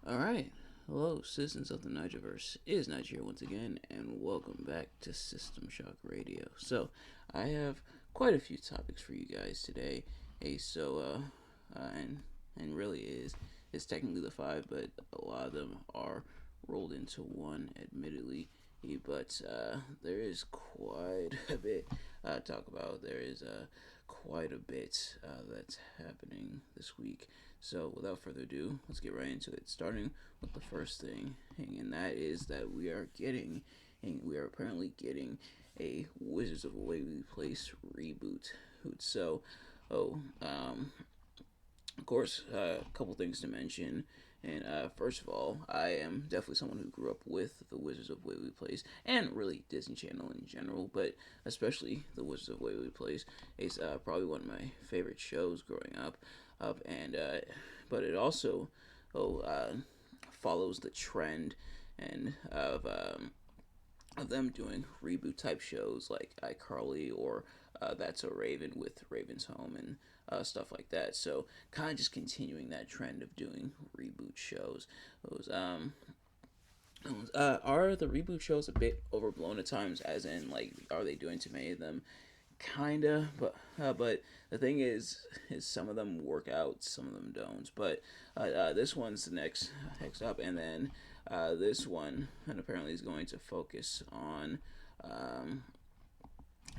Alright, hello, citizens of the Nigelverse. It is Nige here once again, and welcome back to System Shock Radio. So, I have quite a few topics for you guys today. And really is technically the five, but a lot of them are rolled into one, admittedly. But there is quite a bit to talk about. There is quite a bit that's happening this week. So without further ado, let's get right into it. Starting with the first thing, and that is that we are apparently getting a Wizards of Waverly Place reboot. So, oh, of course, a couple things to mention. And first of all, I am definitely someone who grew up with the Wizards of Waverly Place and really Disney Channel in general, but especially the Wizards of Waverly Place is probably one of my favorite shows growing up. And but it also oh, follows the trend and of them doing reboot type shows like iCarly or That's a Raven with Raven's Home and stuff like that. So kind of just continuing that trend of doing reboot shows. Those are the reboot shows a bit overblown at times? As in, like, are they doing too many of them? Kinda, but the thing is some of them work out, some of them don't. But this one's the next up, and then this one, and apparently is going to um,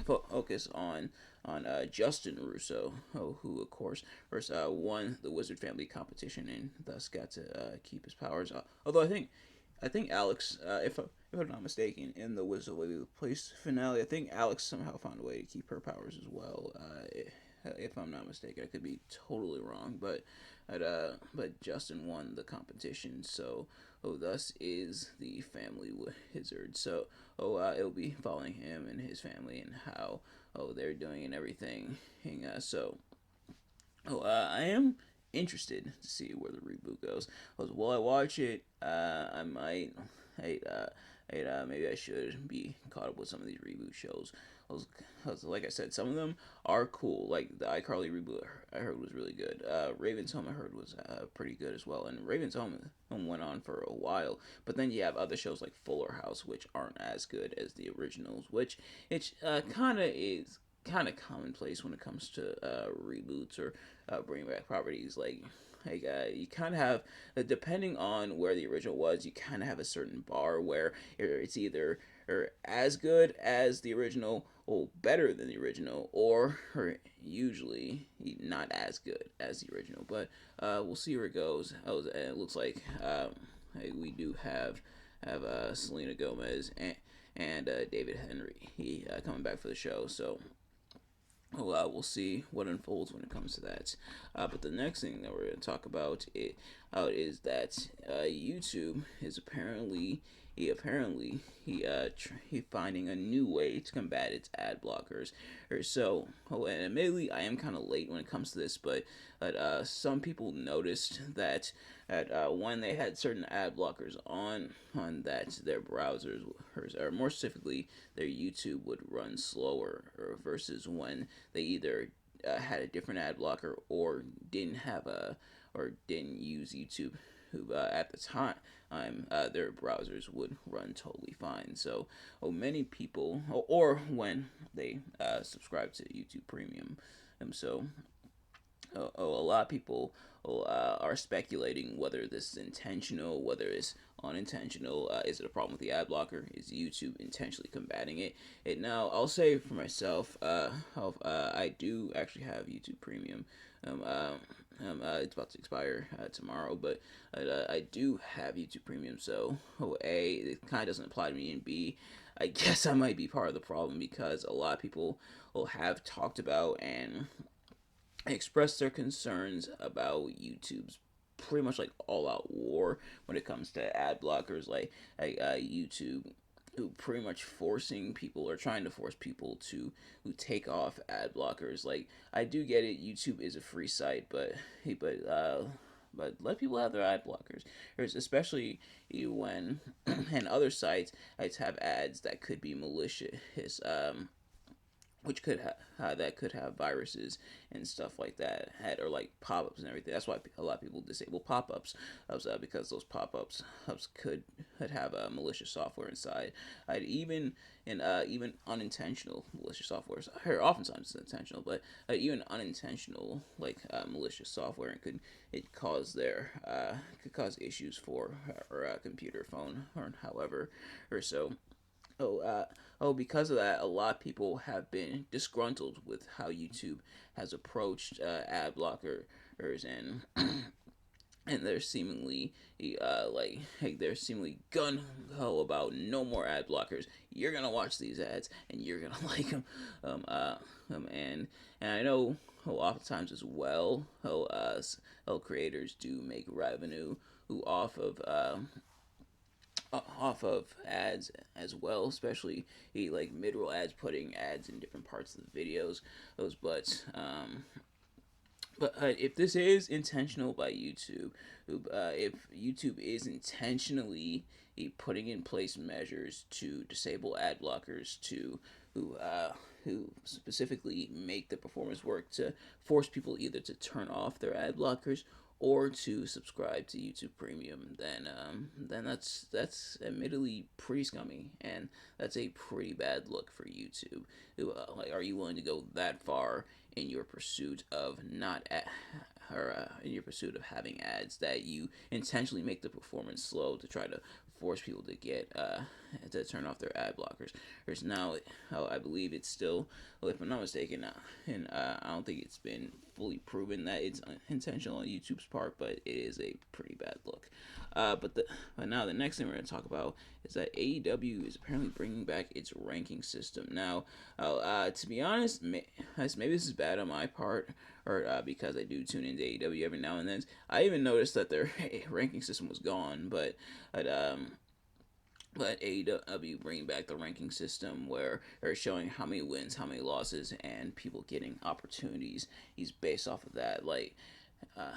focus on Justin Russo, who of course first won the Wizard Family competition and thus got to keep his powers. Although I think Alex, if I'm not mistaken, in the Wizard of Waverly Place finale, I think Alex somehow found a way to keep her powers as well. If I'm not mistaken, I could be totally wrong, but Justin won the competition, so thus is the family wizard. So it'll be following him and his family and how they're doing and everything. I am interested to see where the reboot goes. Will I watch it? I might. Hey, maybe I should be caught up with some of these reboot shows. Like I said, some of them are cool. Like the iCarly reboot, I heard was really good. Raven's Home, I heard was pretty good as well. And Raven's Home went on for a while. But then you have other shows like Fuller House, which aren't as good as the originals. Which it kind of is kind of commonplace when it comes to reboots or bringing back properties. You kind of have, depending on where the original was, you kind of have a certain bar where it's either or as good as the original or better than the original, or usually not as good as the original. But we'll see where it goes. It looks like we do have Selena Gomez and David Henry coming back for the show. So we'll see what unfolds when it comes to that. But the next thing that we're going to talk about is that YouTube is he finding a new way to combat its ad blockers. And admittedly, I am kind of late when it comes to this, but some people noticed that when they had certain ad blockers on that their browsers, or more specifically their YouTube, would run slower, or versus when they either had a different ad blocker or didn't use YouTube, who at the time their browsers would run totally fine. So many people, or when they subscribe to YouTube Premium, so a lot of people are speculating whether this is intentional, whether it's unintentional. Is it a problem with the ad blocker? Is YouTube intentionally combating it? Now, I'll say for myself, I do actually have YouTube Premium. It's about to expire tomorrow, but I do have YouTube Premium. So, A, it kind of doesn't apply to me, and B, I guess I might be part of the problem because a lot of people will have talked about and expressed their concerns about YouTube's pretty much like all out war when it comes to ad blockers, YouTube who pretty much forcing people or trying to force people to who take off ad blockers. Like, I do get it, YouTube is a free site, but let people have their ad blockers, especially when and other sites have ads that could be malicious, which could that could have viruses and stuff like that, had or like pop-ups and everything. That's why a lot of people disable pop-ups, because those pop-ups could have malicious software inside. Even in even unintentional malicious software. Here, oftentimes it's intentional, but even unintentional like malicious software it cause their could cause issues for our computer, phone, or however or so. Oh, because of that, a lot of people have been disgruntled with how YouTube has approached ad blockers, and and they're seemingly they're seemingly gun ho about no more ad blockers. You're gonna watch these ads and you're gonna like them, and I know oftentimes as well how creators do make revenue who off of ads as well, especially like mid-roll ads, putting ads in different parts of the videos. Those, but if this is intentional by YouTube, if YouTube is intentionally putting in place measures to disable ad blockers who specifically make the performance work to force people either to turn off their ad blockers or to subscribe to YouTube Premium, then that's admittedly pretty scummy, and that's a pretty bad look for YouTube. Like, are you willing to go that far in your pursuit of not or in your pursuit of having ads that you intentionally make the performance slow to try to force people to get to turn off their ad blockers? There's now, I believe it's still, well, if I'm not mistaken, and I don't think it's been fully proven that it's intentional on YouTube's part, but it is a pretty bad look. But now the next thing we're going to talk about is that AEW is apparently bringing back its ranking system. Now, to be honest, maybe this is bad on my part, or because I do tune into AEW every now and then. I even noticed that their ranking system was gone, but AEW bringing back the ranking system where they're showing how many wins, how many losses, and people getting opportunities. He's based off of that. Uh,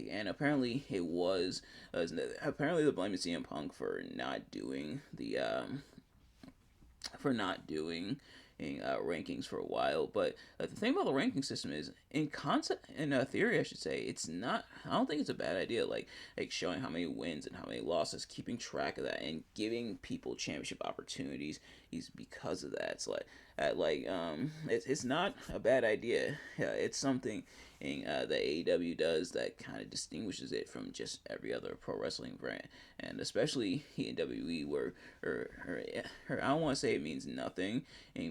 and apparently it was apparently they're blaming CM Punk for not doing the for not doing rankings for a while. But the thing about the ranking system is, in concept, in theory, I should say, it's not. I don't think it's a bad idea. Like showing how many wins and how many losses, keeping track of that, and giving people championship opportunities. Is because of that. It's it's not a bad idea. Yeah, it's something that AEW does that kind of distinguishes it from just every other pro wrestling brand, and especially in WWE, where I don't want to say it means nothing,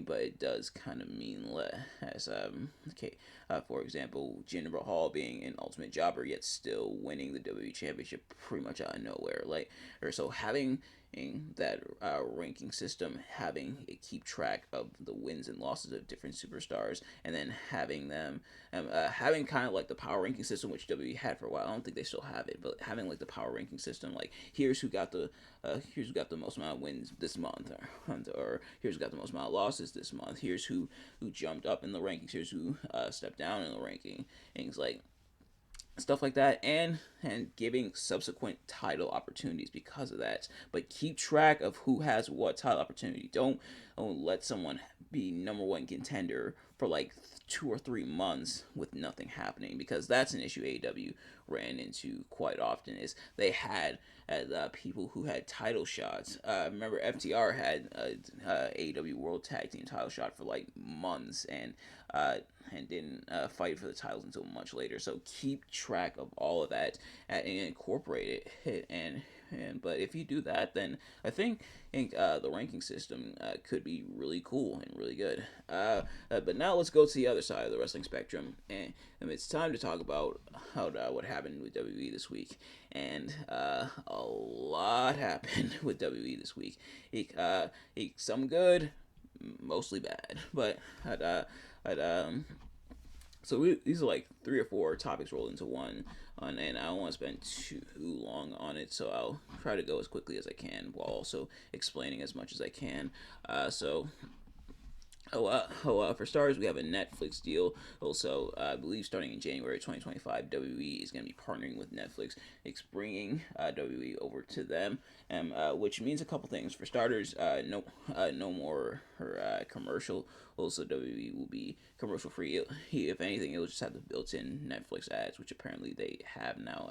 but it does kind of mean less. Okay, for example, Jinder Mahal being an Ultimate Jobber yet still winning the WWE Championship pretty much out of nowhere, or so having in that ranking system, having it keep track of the wins and losses of different superstars, and then having them having kind of like the power ranking system, which WWE had for a while. I don't think they still have it, but having like the power ranking system, like here's who got the most amount of wins this month, or here's who got the most amount of losses this month. Here's who jumped up in the rankings. Here's who stepped down in the ranking. Things like stuff like that, and giving subsequent title opportunities because of that. But keep track of who has what title opportunity. Don't let someone be number one contender for like 2 or 3 months with nothing happening, because that's an issue AEW ran into quite often. Is they had people who had title shots. Remember FTR had AEW World Tag Team title shot for like months, and didn't fight for the titles until much later. So keep track of all of that and incorporate it. But if you do that, then I think the ranking system could be really cool and really good. But now let's go to the other side of the wrestling spectrum, and it's time to talk about what happened with WWE this week. And a lot happened with WWE this week. Some good, mostly bad, but these are like 3 or 4 topics rolled into one, and I don't want to spend too long on it, so I'll try to go as quickly as I can while also explaining as much as I can. For starters, we have a Netflix deal. Also, I believe starting in January 2025, WWE is going to be partnering with Netflix. It's bringing WWE over to them, which means a couple things. For starters, no more commercial Also, WWE will be commercial free. If anything, it'll just have the built-in Netflix ads, which apparently they have now.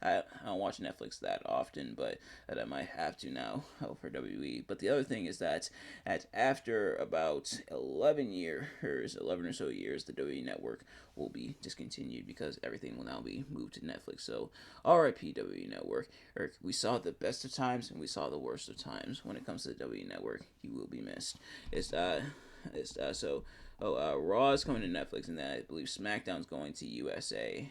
I don't watch Netflix that often, but I might have to now for WWE. But the other thing is that after about 11 or so years, the WWE Network will be discontinued because everything will now be moved to Netflix. So, RIP WWE Network. Eric, we saw the best of times and we saw the worst of times. When it comes to the WWE Network, you will be missed. Raw is coming to Netflix, and then I believe SmackDown's going to USA.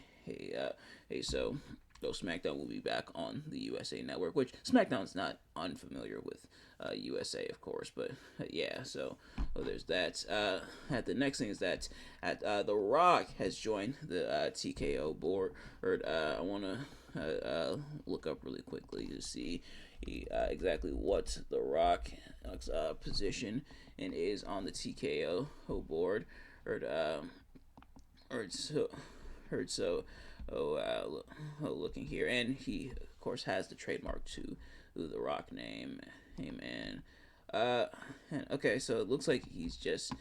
So SmackDown will be back on the USA Network, which SmackDown's not unfamiliar with USA, of course, but yeah. So there's that. The next thing is that The Rock has joined the TKO board. I want to look up really quickly to see exactly what The Rock's position and is on the TKO board. Heard, heard so, heard so. Looking here, and he of course has the trademark to the Rock name. Hey man. And okay, so it looks like he's just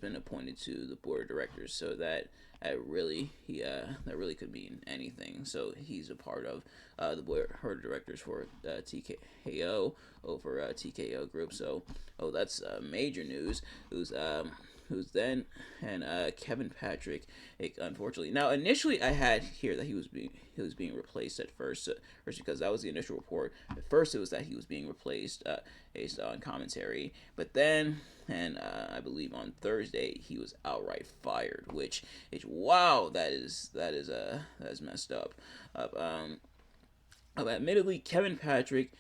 been appointed to the board of directors. So that really could mean anything. So he's a part of the board of directors for TKO over TKO Group. So that's major news. Who's then and Kevin Patrick. Unfortunately, now initially I had here that he was being replaced at first because that was the initial report. At first it was that he was being replaced based on commentary, but then and I believe on Thursday he was outright fired, which is wow, that is messed up. Admittedly, Kevin Patrick,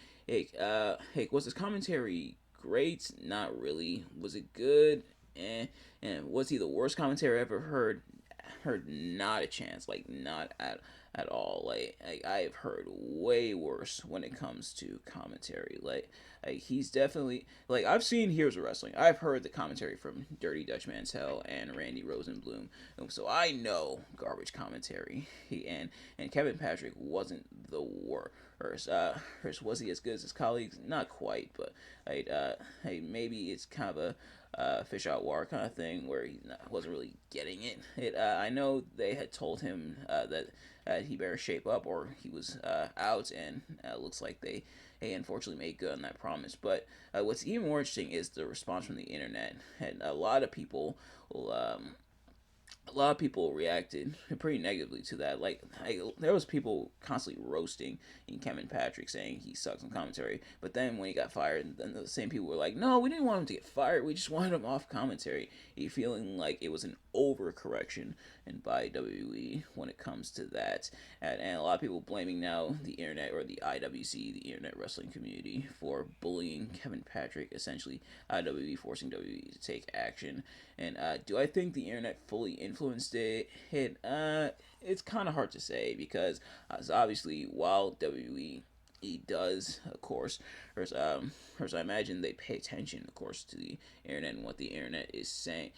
was his commentary great? Not really. Was it good? And was he the worst commentary I ever heard? Heard not a chance, like not at all. Like I've heard way worse when it comes to commentary. Like he's definitely like I've seen Heroes of Wrestling. I've heard the commentary from Dirty Dutch Mantel and Randy Rosenblum, so I know garbage commentary. And Kevin Patrick wasn't the worst. Was he as good as his colleagues? Not quite, but maybe it's kind of a fish out water kind of thing where he wasn't really getting it. I know they had told him that he better shape up or he was out, and looks like they unfortunately made good on that promise. But what's even more interesting is the response from the internet, and a lot of people reacted pretty negatively to that. There was people constantly roasting Kevin Patrick, saying he sucks on commentary. But then when he got fired, then the same people were like, "No, we didn't want him to get fired. We just wanted him off commentary." He feeling like it was an overcorrection and by WWE when it comes to that, and a lot of people blaming now the internet or the IWC, the Internet Wrestling Community, for bullying Kevin Patrick. Essentially, WWE forcing WWE to take action. And do I think the internet fully influenced it? It's kind of hard to say because obviously while WWE does, of course, I imagine they pay attention, of course, to the internet and what the internet is saying,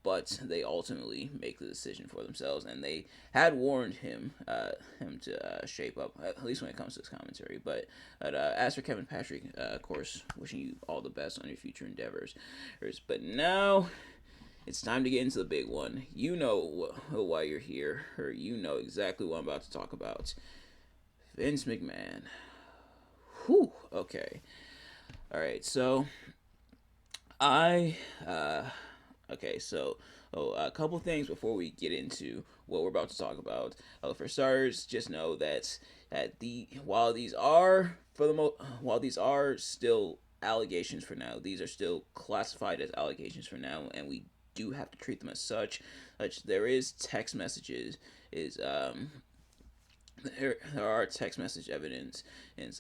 but they ultimately make the decision for themselves, and they had warned him to shape up, at least when it comes to his commentary. But as for Kevin Patrick, of course, wishing you all the best on your future endeavors. But now it's time to get into the big one. You know why you're here, or you know exactly what I'm about to talk about. Vince McMahon. Whew. Okay. All right. So I okay. So a couple things before we get into what we're about to talk about. For starters, just know that while these are still allegations for now, these are still classified as allegations for now, and we do have to treat them as such. There is text messages. There are text message evidence, and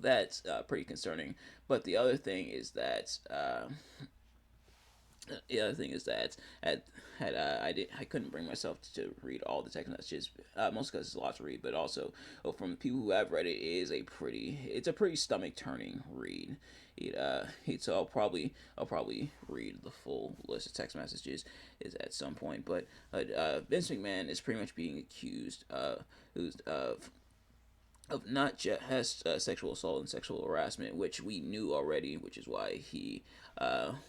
that's pretty concerning. But the other thing is that I couldn't bring myself to read all the text messages, mostly because it's a lot to read, but also from people who have read it, it's a pretty stomach turning read. So I'll probably read the full list of text messages is at some point. But Vince McMahon is pretty much being accused of of not just sexual assault and sexual harassment, which we knew already, which is why he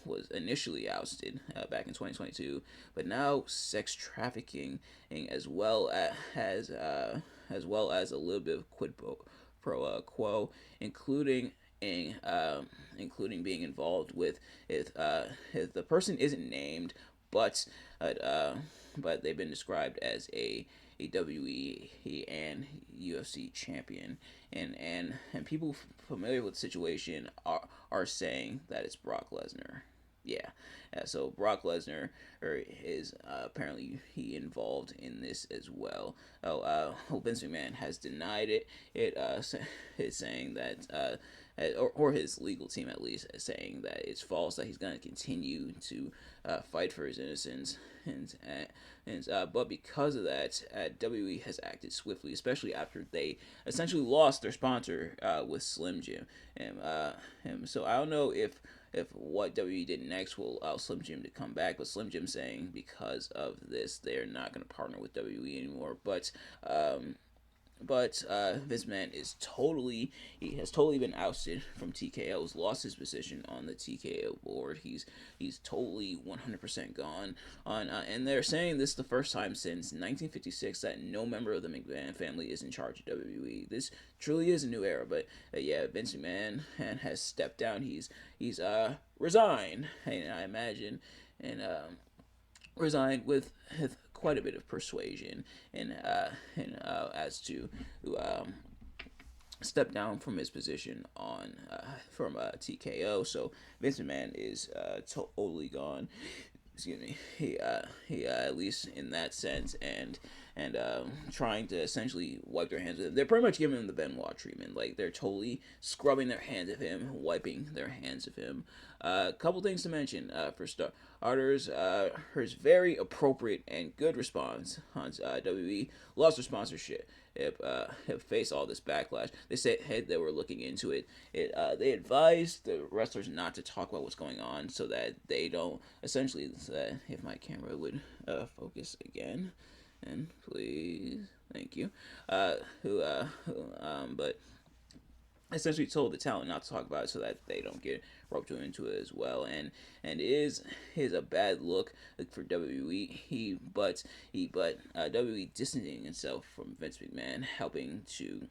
was initially ousted back in 2022. But now sex trafficking, as well as a little bit of quo, including including being involved with if the person isn't named, but uh, uh, but they've been described as a WE and UFC champion, and people familiar with the situation are saying that it's Brock Lesnar. Yeah, so Brock Lesnar is apparently he involved in this as well. Vince McMahon has denied it. It's saying that or his legal team at least is saying that it's false, that he's going to continue to fight for his innocence, but because of that, WWE has acted swiftly, especially after they essentially lost their sponsor with Slim Jim. So I don't know if what WWE did next will allow Slim Jim to come back, but Slim Jim saying because of this they're not going to partner with WWE anymore. But Vince McMahon he has totally been ousted from TKO. He's lost his position on the TKO board. He's totally 100% gone on, and they're saying this is the first time since 1956 that no member of the McMahon family is in charge of WWE. This truly is a new era. But yeah, Vince McMahon has stepped down. He's resigned, I imagine, and resigned with quite a bit of persuasion and as to um, step down from his position on from TKO. So Vince McMahon is totally gone. Excuse me. He at least in that sense, and trying to essentially wipe their hands of him. They're pretty much giving him the Benoit treatment. Like they're totally scrubbing their hands of him, wiping their hands of him. A couple things to mention. For starters, his very appropriate and good response on WWE lost their sponsorship. Have faced all this backlash. They said they were looking into it. They advised the wrestlers not to talk about what's going on so that they don't essentially. If my camera would focus again, and please, thank you. But essentially told the talent not to talk about it so that they don't get roped into it as well, and is a bad look for WWE. WWE distancing itself from Vince McMahon, helping to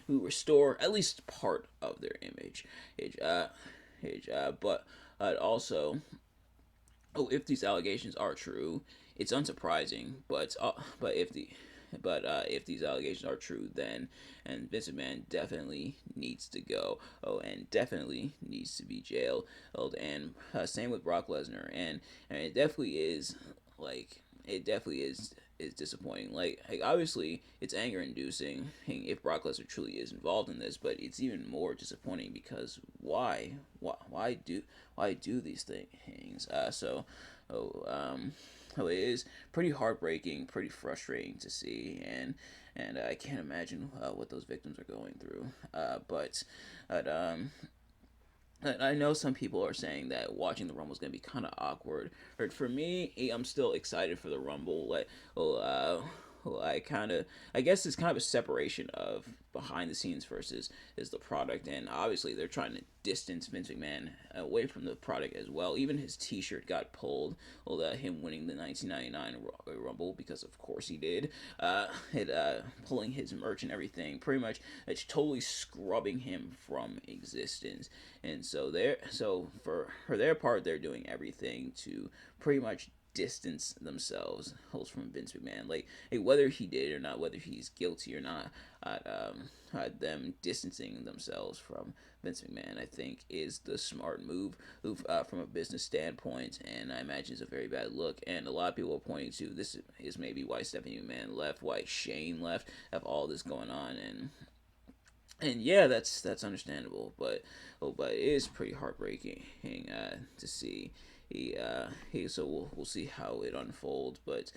restore at least part of their image. But also, if these allegations are true, it's unsurprising. If these allegations are true, then and Vince McMahon definitely needs to go. Oh, and definitely needs to be jailed. Oh, and same with Brock Lesnar, and it definitely is like it definitely is disappointing. Like obviously it's anger inducing if Brock Lesnar truly is involved in this, but it's even more disappointing because why do these things? Oh, it is pretty heartbreaking, pretty frustrating to see, and I can't imagine what those victims are going through. But I know some people are saying that watching the Rumble is going to be kind of awkward. But for me, I'm still excited for the Rumble. I guess it's kind of a separation of behind the scenes versus is the product, and obviously they're trying to distance Vince McMahon away from the product as well. Even his T-shirt got pulled. Well, him winning the 1999 Rumble, because of course he did. Pulling his merch and everything, pretty much it's totally scrubbing him from existence. And so for their part, they're doing everything to pretty much distance themselves from Vince McMahon. Like, hey, whether he did or not, whether he's guilty or not, them distancing themselves from Vince McMahon, I think, is the smart move from a business standpoint, and I imagine it's a very bad look. And a lot of people are pointing to this is maybe why Stephanie McMahon left, why Shane left, have all this going on, and yeah, that's understandable, but it is pretty heartbreaking to see. So we'll see how it unfolds, but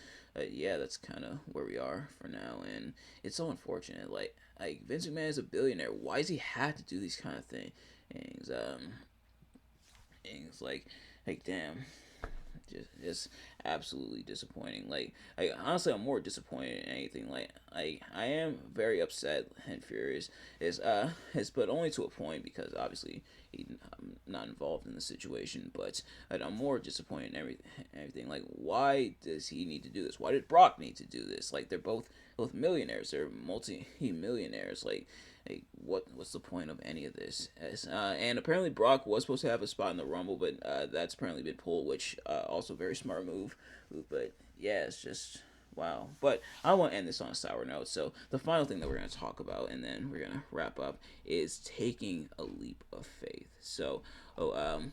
yeah, that's kind of where we are for now, and it's so unfortunate. Like Vince McMahon is a billionaire. Why does he have to do these kind of things? Things like damn, just absolutely disappointing. Like, honestly, I'm more disappointed in anything. Like, I am very upset and furious. But only to a point because obviously I'm not involved in the situation. But I'm more disappointed in everything. Like, why does he need to do this? Why did Brock need to do this? Like, they're both millionaires. They're multi-millionaires. Like, what's the point of any of this? And apparently Brock was supposed to have a spot in the Rumble, but that's apparently been pulled, which also very smart move. But yeah, it's just wow. But I want to end this on a sour note. So the final thing that we're going to talk about, and then we're going to wrap up, is taking a leap of faith. So,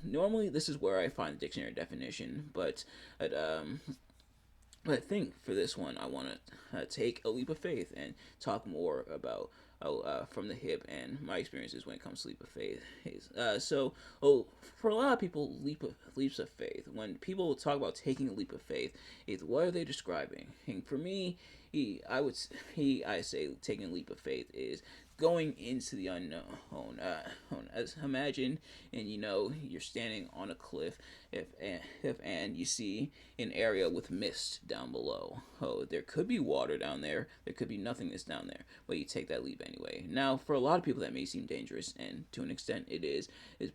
normally this is where I find the dictionary definition, but I think for this one, I want to take a leap of faith and talk more about from the hip and my experiences when it comes to leap of faith. For a lot of people, leaps of faith. When people talk about taking a leap of faith, what are they describing? And for me, I say taking a leap of faith is going into the unknown. As imagine, and you're standing on a cliff, if you see an area with mist down below. There could be water down there. There could be nothingness down there, but you take that leap anyway. Now, for a lot of people, that may seem dangerous, and to an extent, it is.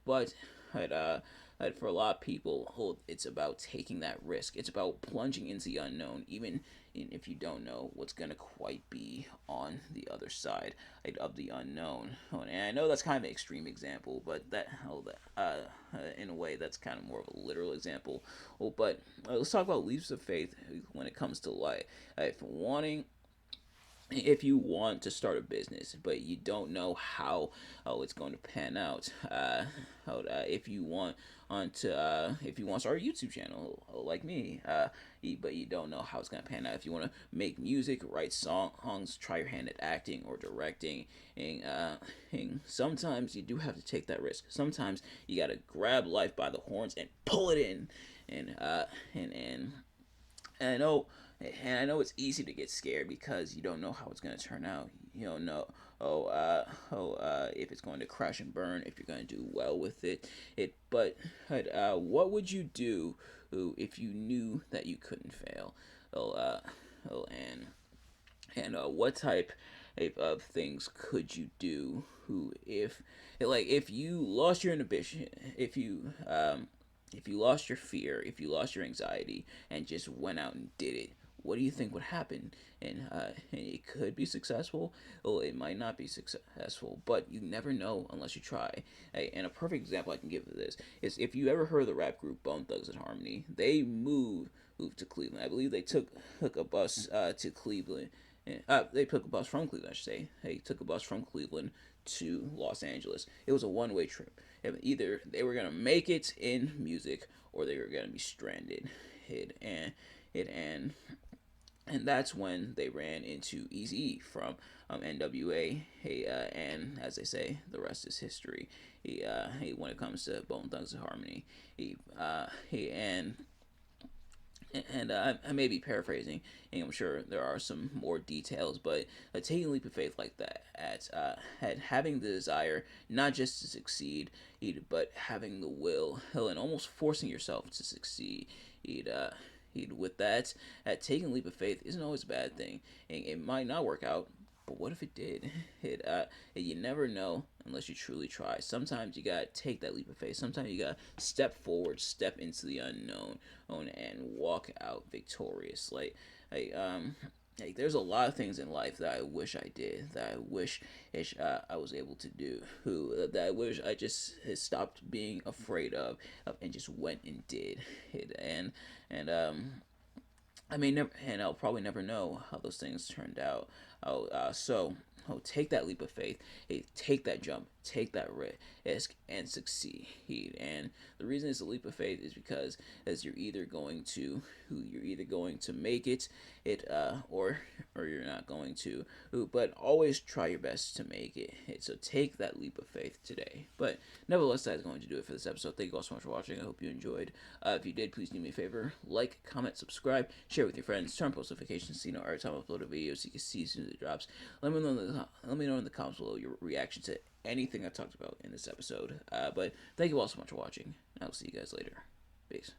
But for a lot of people, it's about taking that risk. It's about plunging into the unknown, even if you don't know what's gonna quite be on the other side of the unknown. And I know that's kind of an extreme example, but in a way, that's kind of more of a literal example. But let's talk about leaps of faith when it comes to life. If you want to start a business but you don't know how it's going to pan out, if you want to start a YouTube channel like me, but you don't know how it's going to pan out. If you want to make music, write songs, try your hand at acting or directing, and sometimes you do have to take that risk. Sometimes you got to grab life by the horns and pull it in, and I know it's easy to get scared because you don't know how it's going to turn out. You don't know, if it's going to crash and burn, if you're going to do well with it. What would you do if you knew that you couldn't fail? What type of things could you do? If you lost your inhibition, if you lost your fear, if you lost your anxiety, and just went out and did it, what do you think would happen? And it could be successful, or it might not be successful, but you never know unless you try. And a perfect example I can give of this is if you ever heard of the rap group Bone Thugs and Harmony. They moved to Cleveland. I believe they took a bus to Cleveland. They took a bus from Cleveland, I should say. They took a bus from Cleveland to Los Angeles. It was a one-way trip. Either they were gonna make it in music or they were gonna be stranded. And that's when they ran into Eazy-E from NWA. And as they say, the rest is history. When it comes to Bone Thugs and Harmony, I may be paraphrasing, and I'm sure there are some more details, but taking a leap of faith like that, at having the desire not just to succeed, but having the will, and almost forcing yourself to succeed, with that, taking a leap of faith isn't always a bad thing, and it might not work out. But what if it did? You never know unless you truly try. Sometimes you gotta take that leap of faith. Sometimes you gotta step forward, step into the unknown, and walk out victorious. There's a lot of things in life that I wish I did, that I wish I was able to do, that I wish I just had stopped being afraid of, and just went and did it. I may never, and I'll probably never know how those things turned out. Take that leap of faith, take that jump, take that risk, and succeed. And the reason it's a leap of faith is because as you're either going to make it, or you're not going to. But always try your best to make it. So take that leap of faith today. But nevertheless, that is going to do it for this episode. Thank you all so much for watching. I hope you enjoyed. If you did, please do me a favor: like, comment, subscribe, share with your friends, turn post notifications so you know every time I upload a video, so you can see as soon as it drops. Let me know in the comments below your reaction to anything I talked about in this episode. But thank you all so much for watching. I'll see you guys later. Peace.